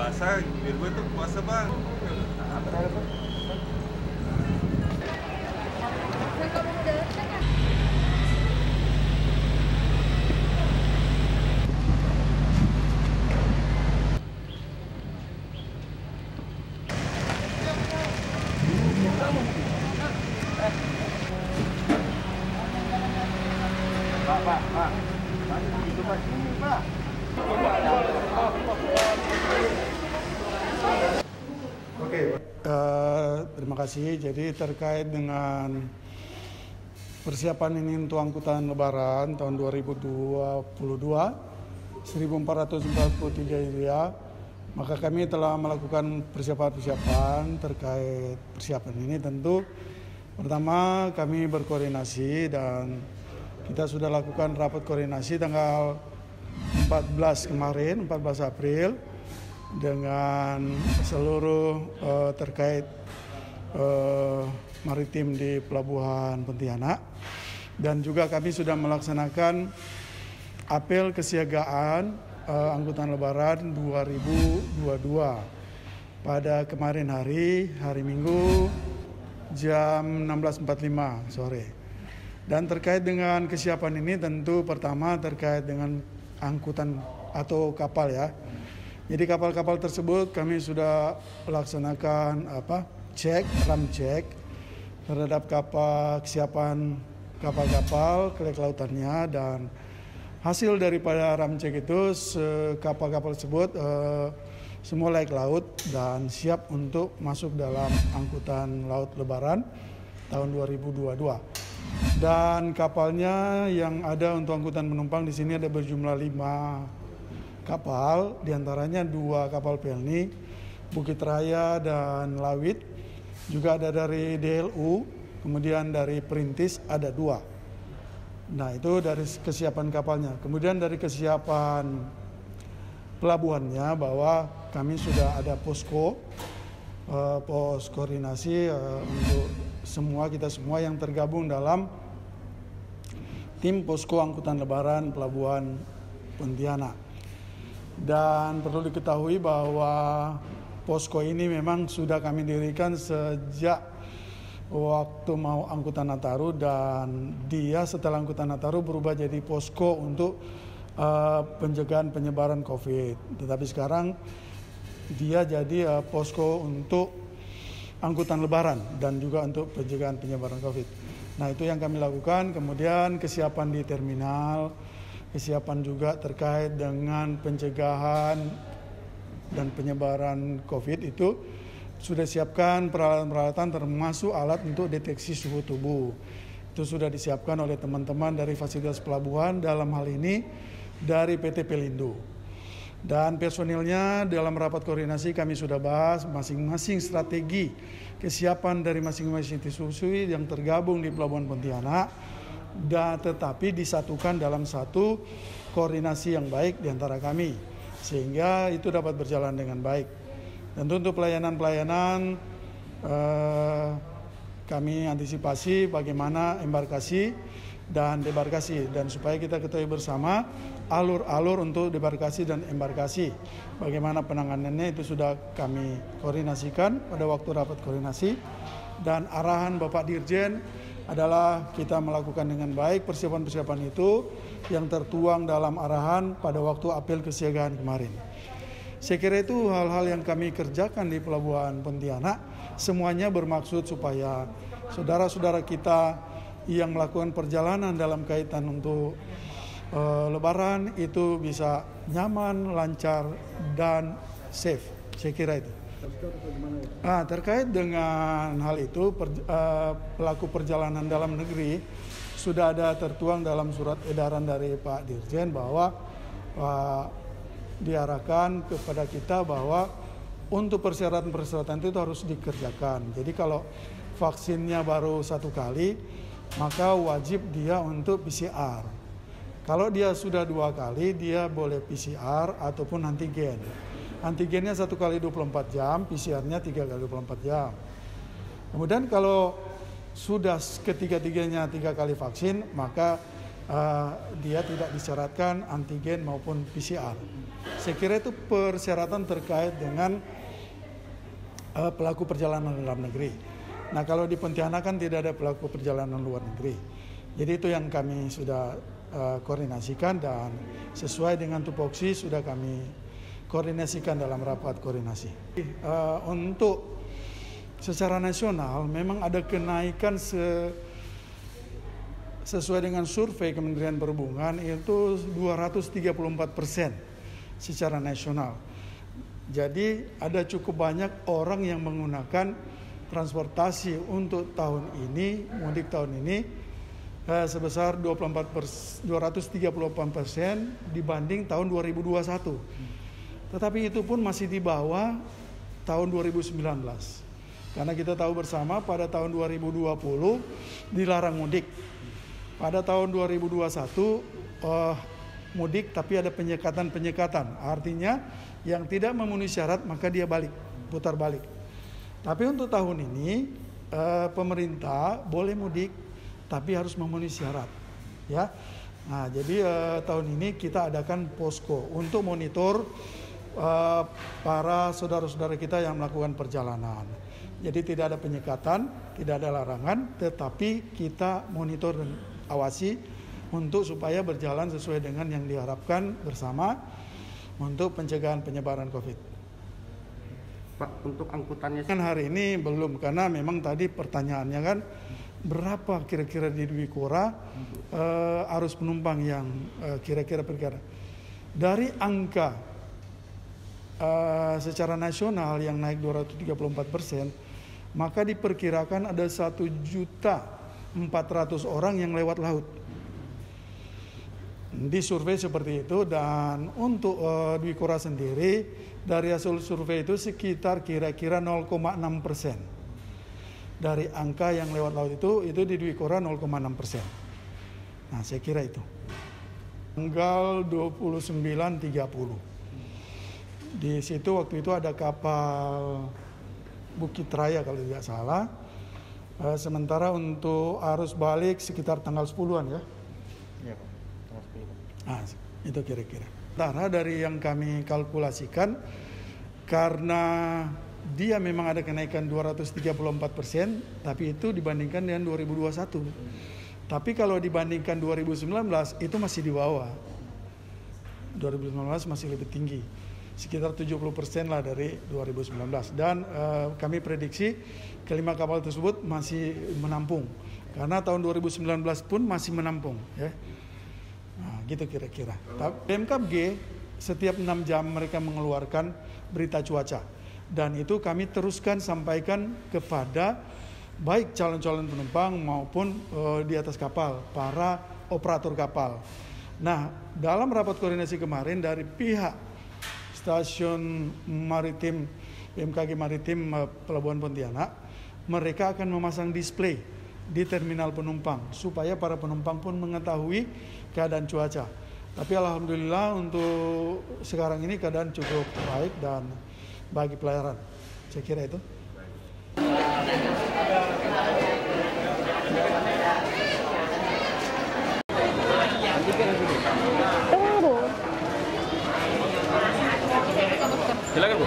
puasa, biar gue tuh puasa bang. Pak. Itu Pak, sini Pak. Oke, terima kasih. Jadi terkait dengan persiapan ini untuk angkutan Lebaran tahun 2022, 1443 Hijriah, maka kami telah melakukan persiapan terkait persiapan ini. Tentu pertama kami berkoordinasi dan kita sudah lakukan rapat koordinasi tanggal 14 kemarin, 14 April dengan seluruh terkait maritim di Pelabuhan Pontianak, dan juga kami sudah melaksanakan apel kesiagaan angkutan Lebaran 2022 pada kemarin hari Minggu jam 16.45 sore. Dan terkait dengan kesiapan ini tentu pertama terkait dengan angkutan atau kapal ya. Jadi kapal-kapal tersebut kami sudah laksanakan ram cek terhadap kesiapan kapal-kapal kelautannya, dan hasil daripada ram cek itu kapal-kapal tersebut semua layak laut dan siap untuk masuk dalam angkutan laut Lebaran tahun 2022. Dan kapalnya yang ada untuk angkutan penumpang di sini ada berjumlah 5 kapal, diantaranya 2 kapal pelni, Bukit Raya dan Lawit, juga ada dari DLU, kemudian dari Perintis ada 2. Nah itu dari kesiapan kapalnya. Kemudian dari kesiapan pelabuhannya, bahwa kami sudah ada posko koordinasi untuk kita semua yang tergabung dalam tim posko angkutan Lebaran Pelabuhan Pontianak. Dan perlu diketahui bahwa posko ini memang sudah kami dirikan sejak waktu mau angkutan Nataru, dan dia setelah angkutan Nataru berubah jadi posko untuk pencegahan penyebaran COVID. Tetapi sekarang dia jadi posko untuk angkutan Lebaran dan juga untuk pencegahan penyebaran COVID. Nah itu yang kami lakukan. Kemudian kesiapan di terminal, kesiapan juga terkait dengan pencegahan dan penyebaran COVID itu sudah siapkan peralatan-peralatan termasuk alat untuk deteksi suhu tubuh. Itu sudah disiapkan oleh teman-teman dari fasilitas pelabuhan, dalam hal ini dari PT Pelindo. Dan personilnya dalam rapat koordinasi kami sudah bahas masing-masing strategi kesiapan dari masing-masing institusi yang tergabung di Pelabuhan Pontianak, dan tetapi disatukan dalam satu koordinasi yang baik di antara kami, sehingga itu dapat berjalan dengan baik. Dan untuk pelayanan kami antisipasi bagaimana embarkasi dan debarkasi, dan supaya kita ketahui bersama alur-alur untuk debarkasi dan embarkasi, bagaimana penanganannya itu sudah kami koordinasikan pada waktu rapat koordinasi. Dan arahan Bapak Dirjen adalah kita melakukan dengan baik persiapan-persiapan itu yang tertuang dalam arahan pada waktu apel kesiagaan kemarin. Saya kira itu hal-hal yang kami kerjakan di Pelabuhan Pontianak, semuanya bermaksud supaya saudara-saudara kita yang melakukan perjalanan dalam kaitan untuk Lebaran itu bisa nyaman, lancar, dan safe. Saya kira itu. Terkait dengan hal itu, pelaku perjalanan dalam negeri sudah ada tertuang dalam surat edaran dari Pak Dirjen bahwa diarahkan kepada kita bahwa untuk persyaratan-persyaratan itu harus dikerjakan. Jadi kalau vaksinnya baru 1 kali, maka wajib dia untuk PCR. Kalau dia sudah 2 kali, dia boleh PCR ataupun antigen. Antigennya 1 kali 24 jam, PCR-nya 3 kali 24 jam. Kemudian kalau sudah ketiga-tiganya 3 kali vaksin, maka dia tidak disyaratkan antigen maupun PCR. Saya kira itu persyaratan terkait dengan pelaku perjalanan dalam negeri. Nah, kalau di Pontianak kan tidak ada pelaku perjalanan luar negeri. Jadi itu yang kami sudah koordinasikan dan sesuai dengan tupoksi sudah kami koordinasikan dalam rapat koordinasi. Untuk secara nasional memang ada kenaikan sesuai dengan survei Kementerian Perhubungan itu 234% secara nasional. Jadi ada cukup banyak orang yang menggunakan transportasi untuk tahun ini, mudik tahun ini sebesar 234% dibanding tahun 2021. Tetapi itu pun masih di bawah tahun 2019. Karena kita tahu bersama pada tahun 2020 dilarang mudik. Pada tahun 2021 mudik tapi ada penyekatan. Artinya yang tidak memenuhi syarat maka dia putar balik. Tapi untuk tahun ini pemerintah boleh mudik tapi harus memenuhi syarat, ya. Nah, jadi tahun ini kita adakan posko untuk monitor para saudara-saudara kita yang melakukan perjalanan. Jadi tidak ada penyekatan, tidak ada larangan, tetapi kita monitor dan awasi untuk supaya berjalan sesuai dengan yang diharapkan bersama untuk pencegahan penyebaran COVID. Pak, untuk angkutannya kan hari ini belum, karena memang tadi pertanyaannya kan berapa kira-kira di Dwi Kora arus penumpang yang kira-kira perkara. Dari angka secara nasional yang naik 234%, maka diperkirakan ada 1.400.000 orang yang lewat laut. Di survei seperti itu, dan untuk Dwi Kora sendiri dari hasil survei itu sekitar kira-kira 0,6%. Dari angka yang lewat laut itu di Dwi Kora 0,6%. Nah, saya kira itu. Tanggal 29.30. Di situ waktu itu ada kapal Bukit Raya kalau tidak salah. Sementara untuk arus balik sekitar tanggal 10-an ya. Iya, Pak. Tanggal 10. Nah, itu kira-kira. Karena dari yang kami kalkulasikan, karena dia memang ada kenaikan 234%, tapi itu dibandingkan dengan 2021. Tapi kalau dibandingkan 2019 itu masih di bawah. 2019 masih lebih tinggi, sekitar 70% lah dari 2019. Dan kami prediksi kelima kapal tersebut masih menampung, karena tahun 2019 pun masih menampung. Ya. Nah, gitu kira-kira. BMKG setiap 6 jam mereka mengeluarkan berita cuaca. Dan itu kami teruskan sampaikan kepada baik calon-calon penumpang maupun di atas kapal, para operator kapal. Nah, dalam rapat koordinasi kemarin dari pihak stasiun maritim BMKG Maritim Pelabuhan Pontianak, mereka akan memasang display di terminal penumpang supaya para penumpang pun mengetahui keadaan cuaca. Tapi alhamdulillah untuk sekarang ini keadaan cukup baik dan bagi pelayaran. Saya kira itu. Tunggu. Silakan, Bu.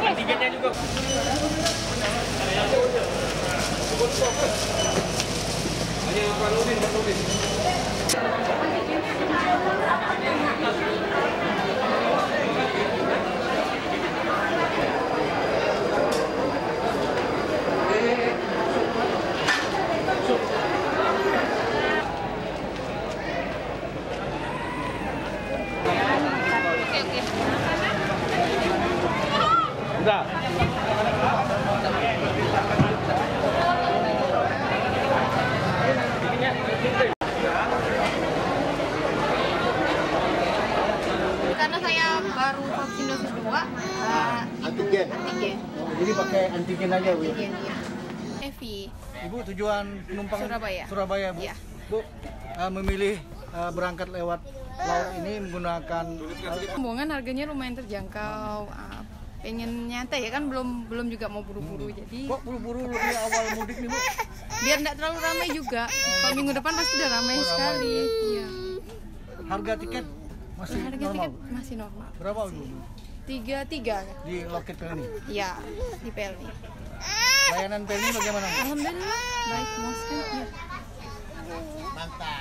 Antigennya juga. Sudah. Karena saya baru vaksin dosis 2, Antigen. antigen. Jadi pakai antigen aja, Bu. Antigen, iya. Evi, Ibu tujuan penumpang Surabaya. Surabaya, Bu. Iya. Bu memilih berangkat lewat laut ini menggunakan rombongan harganya lumayan terjangkau. Pengen nyantai ya kan, belum juga mau buru-buru, jadi kok buru-buru lebih awal mudik nih, Bu? biar nggak terlalu ramai juga. Kalau minggu depan pasti udah ramai sekali. Iya. Harga tiket masih Harga normal. tiket masih normal. Berapa, Bu? 33 Di loket Pelni. ya di Pelni. Layanan Pelni bagaimana? Alhamdulillah baik, muaskan ya.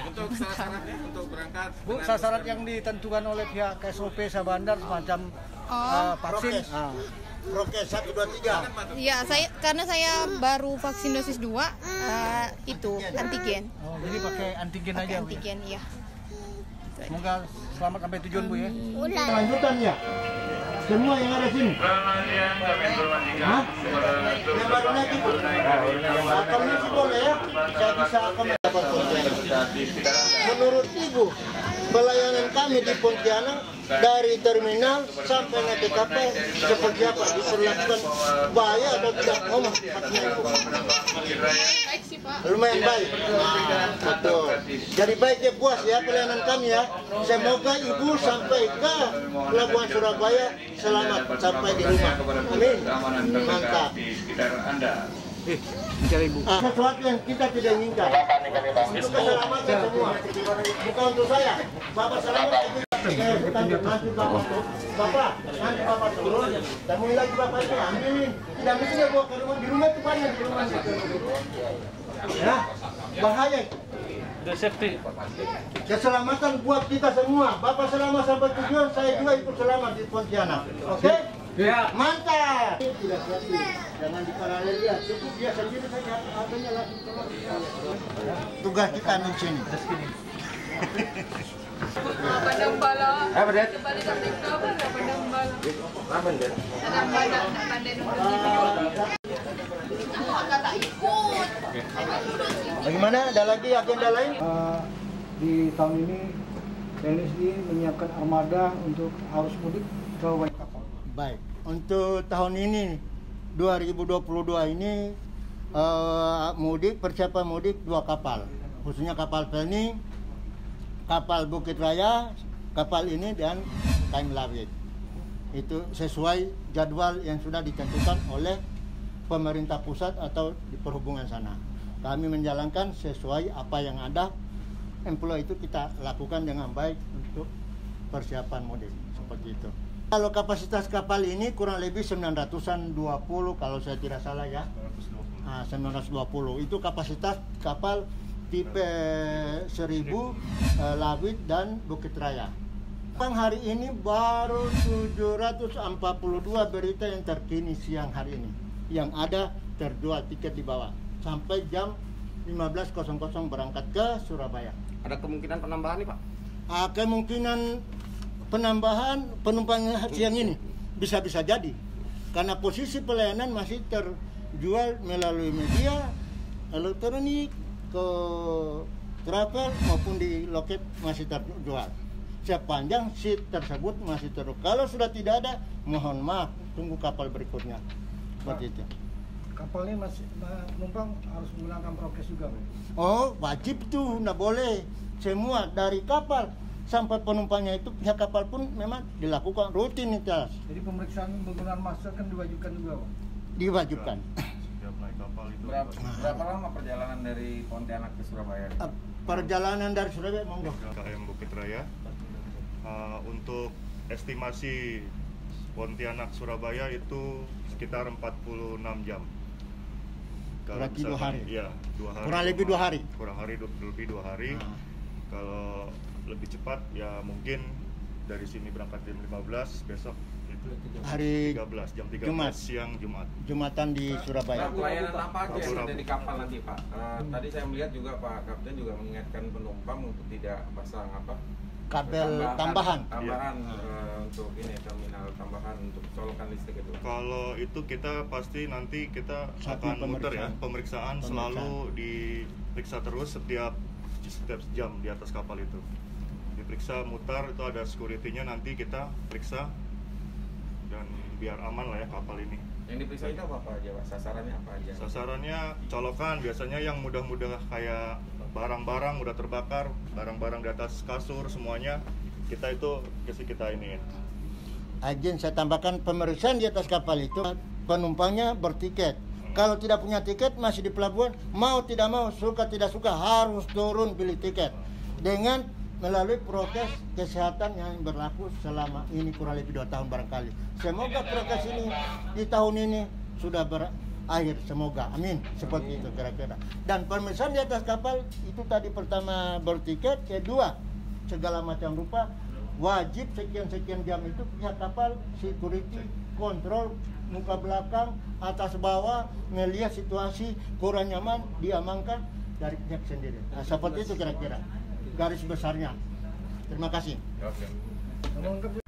Untuk syaratnya untuk berangkat. Bu, syarat yang ditentukan oleh pihak SOP Sabandar semacam vaksin. Prokes 1, 2, 3. Ya, karena saya baru vaksin dosis 2, itu antigen. Oh, jadi pakai antigen Pakai aja, Bu. antigen ya. Semoga selamat sampai tujuan, Bu ya. Lanjutannya. Semua yang ada sini. Hah? Yang baru lagi, Bu. Akamnya sih boleh ya. Saya bisa akam dapat Pontianak. Menurut Ibu, pelayanan kami di Pontianak dari terminal sampai naik ke kapal seperti apa? Diperlakukan bahaya atau tidak? Ngomong, maksudnya Ibu. Baik sih, Pak. Lumayan baik. Betul. Jadi baik ya, puas ya pelayanan kami ya. Semoga Ibu sampai ke Pelabuhan Surabaya selamat sampai di rumah. Amin. Mantap. Bicara Ibu. Sesuatu yang kita tidak inginkan. Untuk keselamatan semua. Bukan untuk saya. Bapak selamat. Nanti Bapak turun. Dan mulai lagi Bapak itu ambilin. Tidak mesti dia bawa ke rumah. Di rumah itu banyak di rumah. Ya, bahaya. Udah safety. Keselamatan buat kita semua. Bapak selamat sampai tujuan, saya juga ikut selamat di Pontianak. Oke? Ya. Mantap. Tidak hati. Jangan diparalel dia. Cukup dia sendiri saja. Adanya lagi tugas kita di sini. Pandang bala. Apa, Det? Balik sampai ke apa? Pandang bala. Apa, Det? Pandang bala, pandai nonton. Tak ikut. Bagaimana? Ada lagi agenda lain? Di tahun ini PLSI menyiapkan armada untuk arus mudik ke Waikapal. Baik. Untuk tahun ini 2022 ini persiapan mudik 2 kapal. Khususnya kapal Pelni, kapal Bukit Raya, kapal ini dan KM Lawit. Itu sesuai jadwal yang sudah ditentukan oleh pemerintah pusat atau di perhubungan sana. Kami menjalankan sesuai apa yang ada. Employ itu kita lakukan dengan baik untuk persiapan mudik seperti itu. Kalau kapasitas kapal ini kurang lebih 920 kalau saya tidak salah ya. 920 itu kapasitas kapal tipe 1000 Lawit dan Bukit Raya. Hari ini baru 742 berita yang terkini siang hari ini. Yang ada terjual tiket di bawah. Sampai jam 15.00 berangkat ke Surabaya. Ada kemungkinan penambahan nih, Pak? Kemungkinan penambahan penumpang siang ini bisa-bisa jadi. Karena posisi pelayanan masih terjual melalui media elektronik, ke travel maupun di loket masih terjual. Sepanjang seat tersebut masih terjual. Kalau sudah tidak ada, mohon maaf, tunggu kapal berikutnya. Seperti itu. Kapal ini masih penumpang harus menggunakan prokes juga, Pak? Oh, wajib tuh, nggak boleh. Semua dari kapal sampai penumpangnya itu pihak kapal pun memang dilakukan rutinitas. Jadi pemeriksaan penggunaan masker kan diwajibkan juga, Pak? Diwajibkan. Berapa lama perjalanan dari Pontianak ke Surabaya? Perjalanan dari Surabaya monggo. KM Bukit Raya. Untuk estimasi Pontianak Surabaya itu sekitar 46 jam. Berarti 2 hari. Iya, 2 hari. Kurang lebih 2 hari. Kurang lebih 2 hari. Kalau lebih cepat ya mungkin dari sini berangkat jam 15, besok itu Hari 13 jam 13 Jumat. siang Jumat. Jumatan di Surabaya. Pelayanan apa aja yang Rabu. ada di kapal nanti, Pak? Tadi saya melihat juga Pak Kapten juga mengingatkan penumpang untuk tidak pasang apa? Kabel tambahan. Tambahan untuk ini terminal tambahan untuk colokan listrik itu? Kalau itu kita pasti nanti kita Satu akan muter ya, pemeriksaan Pemeriksaan. selalu diperiksa terus setiap jam di atas kapal itu. Diperiksa mutar, itu ada security-nya, nanti kita periksa dan biar aman lah ya kapal ini. Yang diperiksa itu apa aja Pak? Sasarannya apa aja? Sasarannya colokan, biasanya yang mudah-mudah kayak barang-barang udah terbakar, barang-barang di atas kasur semuanya kita itu kita iniin. Agen saya tambahkan, pemeriksaan di atas kapal itu penumpangnya bertiket. Kalau tidak punya tiket masih di pelabuhan, mau tidak mau, suka tidak suka harus turun beli tiket dengan melalui prokes kesehatan yang berlaku selama ini kurang lebih 2 tahun barangkali. Semoga prokes ini di tahun ini sudah berakhir, semoga, amin, seperti itu kira-kira. Dan pemeriksaan di atas kapal itu tadi pertama bertiket, kedua segala macam rupa wajib sekian jam itu pihak kapal security kontrol muka belakang atas bawah melihat situasi kurang nyaman diamankan dari pihak sendiri. Nah, seperti itu kira-kira garis besarnya. Terima kasih. Oke.